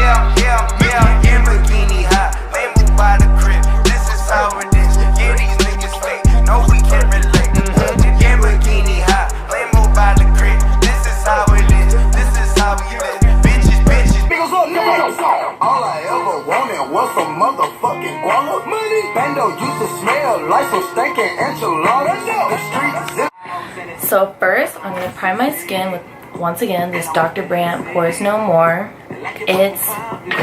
Yeah, yeah, yeah, in bikini hot. They move by the crib. This is how it is. Yeah, these niggas fake. No, we can't relate. In bikini hot. They move by the crib. This is how it is. This is how we live. Bitches, bitches. All I ever wanted was some motherfucking guala money. Bando used to smell like some stinking enchiladas. The streets. So first, I'm gonna prime my skin with, once again, this Dr.Brandt Pores No More. It's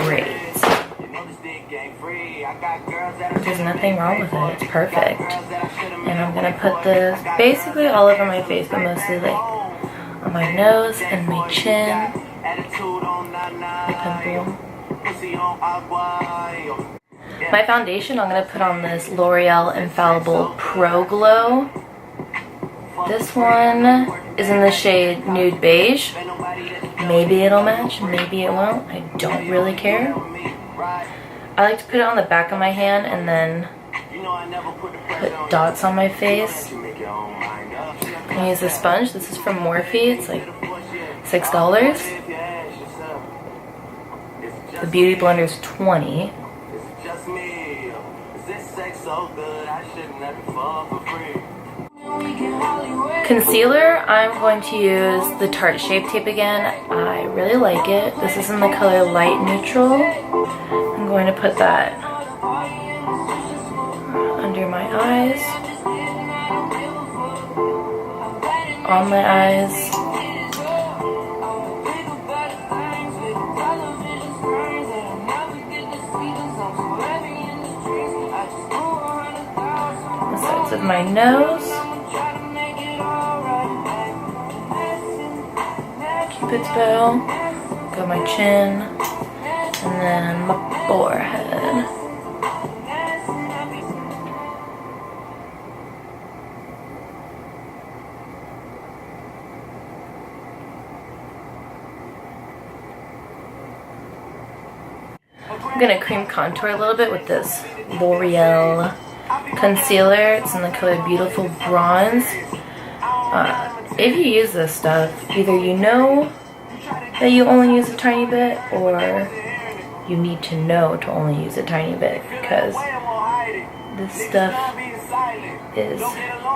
great. There's nothing wrong with it. It's perfect. And I'm gonna put this basically all over my face, but mostly like on my nose and my chin, my pimple. My foundation, I'm gonna put on this Loreal Infallible Pro Glow. This one is in the shade Nude Beige. Maybe it'll match, maybe it won't. I don't really care. I like to put it on the back of my hand and then put dots on my face. I use a sponge. This is from Morphe. It's like $6. The Beauty Blender is $20. Concealer, I'm going to use the Tarte Shape Tape again. I really like it. This is in the color Light Neutral. I'm going to put that under my eyes, on my eyes, the sides of my nose, Cupid's bow, go my chin, and then my forehead. I'm gonna cream contour a little bit with this Loreal concealer. It's in the color Beautiful Bronze. If you use this stuff, either you know that you only use a tiny bit, or you need to know to only use a tiny bit, because this stuff is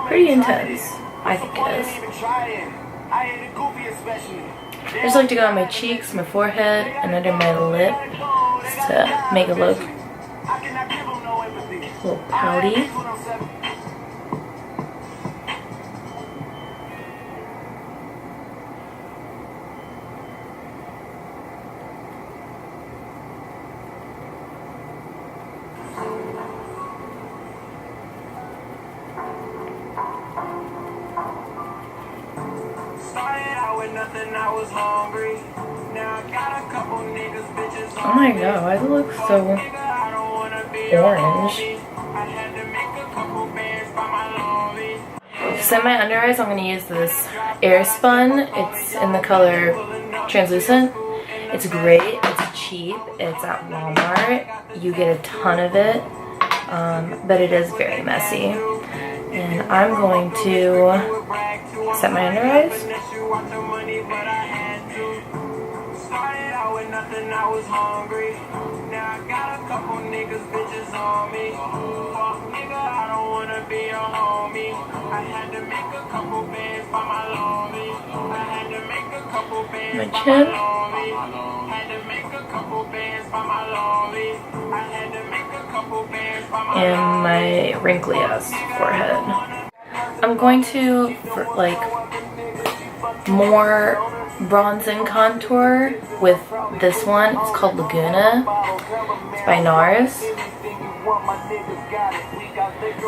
pretty intense. I think it is. I just like to go on my cheeks, my forehead, and under my lip just to make it look a little pouty. Oh my god, why does it look so orange? To set my under eyes, I'm going to use this Airspun. It's in the color Translucent. It's great, it's cheap, it's at Walmart. You get a ton of it, but it is very messy. And I'm going to set my under eyes. I was hungry. Now I got a couple niggas, bitches on me. Fuck nigga, I don't wanna be your homie. I had to make a couple bands by my lonely. I had to make a couple bands by my lonely. Had to make a couple bands by my lonely. I had to make a couple bands by my lonely. And my wrinkly ass forehead. I'm going to, for like, more bronze and contour with this one. It's called Laguna. It's by NARS.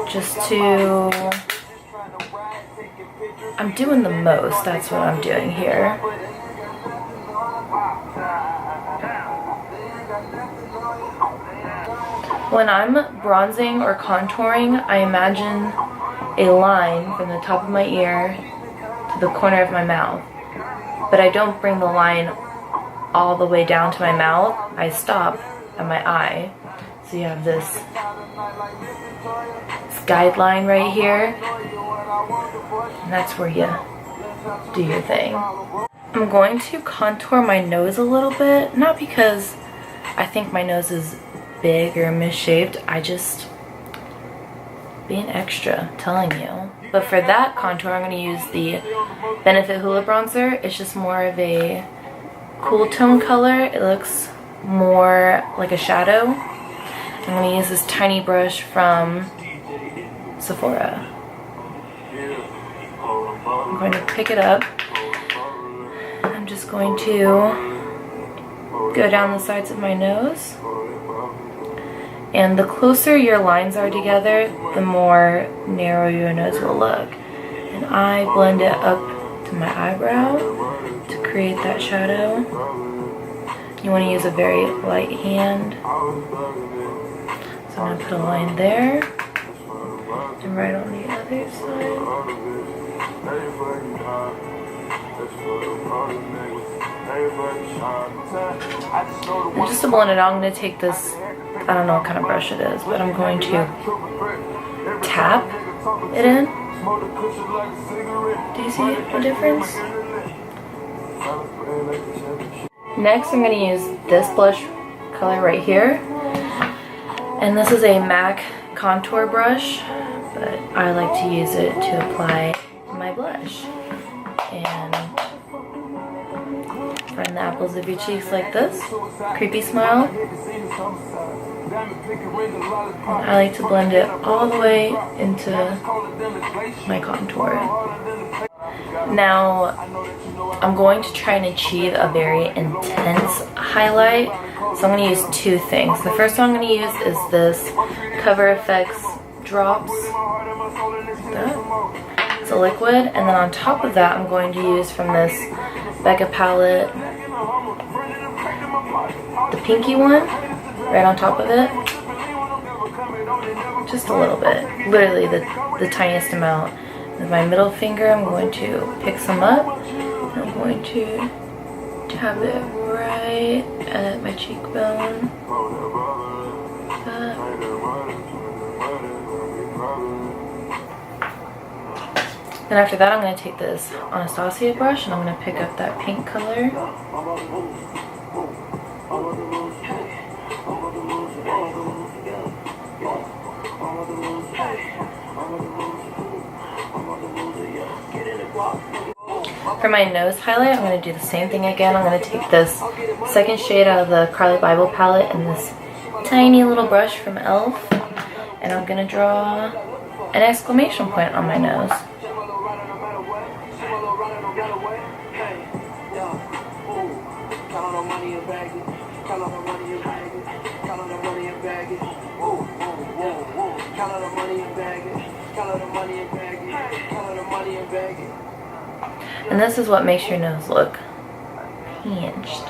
Just to... I'm doing the most. That's what I'm doing here. When I'm bronzing or contouring, I imagine a line from the top of my ear to the corner of my mouth. But I don't bring the line all the way down to my mouth. I stop at my eye. So you have this guideline right here. And that's where you do your thing. I'm going to contour my nose a little bit. Not because I think my nose is big or misshaped. I just being extra, telling you. But for that contour, I'm going to use the Benefit Hoola bronzer. It's just more of a cool tone color. It looks more like a shadow. I'm going to use this tiny brush from Sephore. I'm going to pick it up. I'm just going to go down the sides of my nose. And the closer your lines are together, the more narrow your nose will look. And I blend it up to my eyebrow to create that shadow. You want to use a very light hand. So I'm going to put a line there. And right on the other side. And just to blend it out, I'm going to take this, I don't know what kind of brush it is, but I'm going to tap it in. Do you see the difference? Next, I'm going to use this blush color right here. And this is a MAC contour brush, but I like to use it to apply my blush. And find the apples of your cheeks like this. Creepy smile. And I like to blend it all the way into my contour. Now, I'm going to try and achieve a very intense highlight. So I'm going to use two things. The first one I'm going to use is this Cover FX drops. It's a liquid, and then on top of that I'm going to use from this Becca palette the pinky one right on top of it. Just a little bit, literally the tiniest amount. With my middle finger I'm going to pick some up. I'm going to tap it right at my cheekbone. Then after that, I'm going to take this Anastasia brush and I'm going to pick up that pink color. For my nose highlight, I'm going to do the same thing again. I'm going to take this second shade out of the Carli Byble palette and this tiny little brush from e.l.f. And I'm going to draw an exclamation point on my nose. And this is what makes your nose look hinged.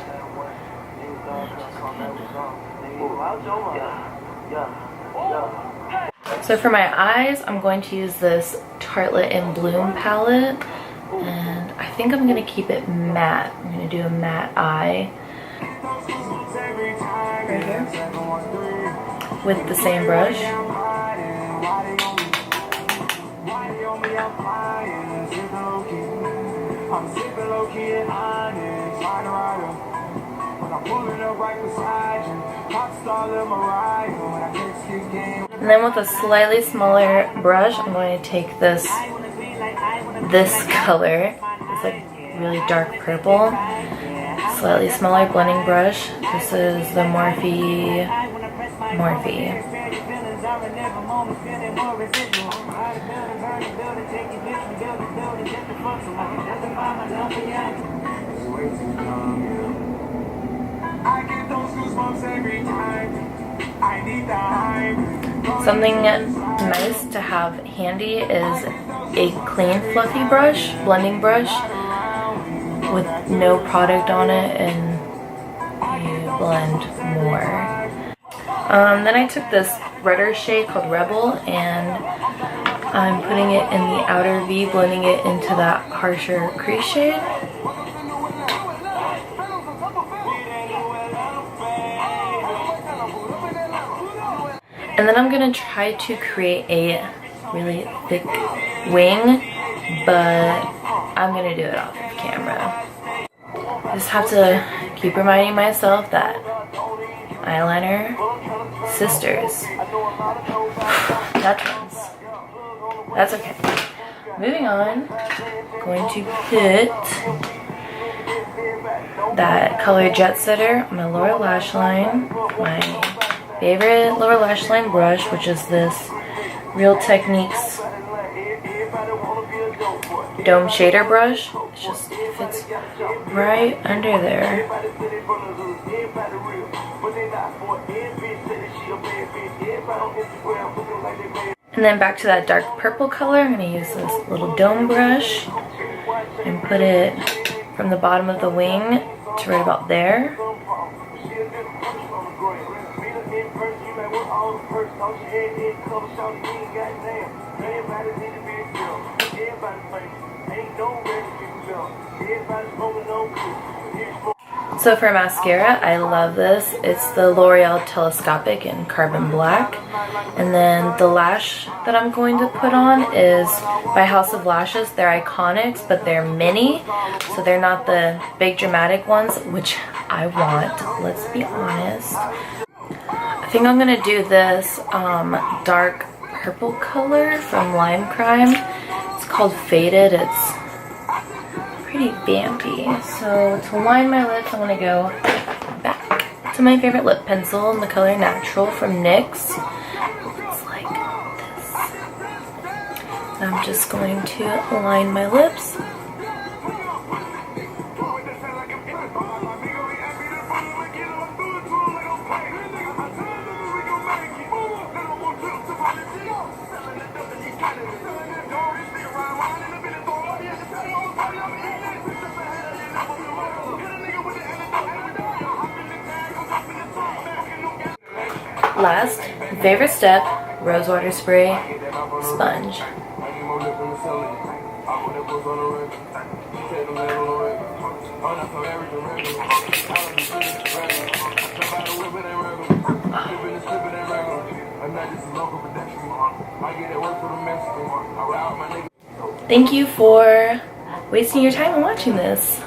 So for my eyes, I'm going to use this Tartelette in Bloom palette. And I think I'm going to keep it matte. I'm going to do a matte eye right here with the same brush. And then with a slightly smaller brush, I'm going to take this color. It's like really dark purple. Slightly smaller blending brush. This is the Morphe. Something nice to have handy is a clean fluffy brush, blending brush with no product on it, and you blend more. Then I took this redder shade called Rebel and I'm putting it in the outer V, blending it into that harsher crease shade. And then I'm going to try to create a really thick wing, but I'm going to do it off of camera. I just have to keep reminding myself that eyeliner. Sisters. Not twins. That's okay. Moving on, going to put that color Jet Setter on my lower lash line. My favorite lower lash line brush, which is this Real Techniques Dome Shader brush. It just fits right under there. And then back to that dark purple color, I'm going to use this little dome brush and put it from the bottom of the wing to right about there. So for mascara, I love this. It's the Loreal Telescopic in Carbon Black. And then the lash that I'm going to put on is by House of Lashes. They're Iconics, but they're mini. So they're not the big dramatic ones, which I want, let's be honest. I think I'm going to do this dark purple color from Lime Crime. It's called Faded. It's pretty vampy. So to line my lips, I'm going to go back to my favorite lip pencil in the color Natural from NYX. It's like this. And I'm just going to line my lips. Last, favorite step, rose water spray, sponge. Thank you for wasting your time and watching this.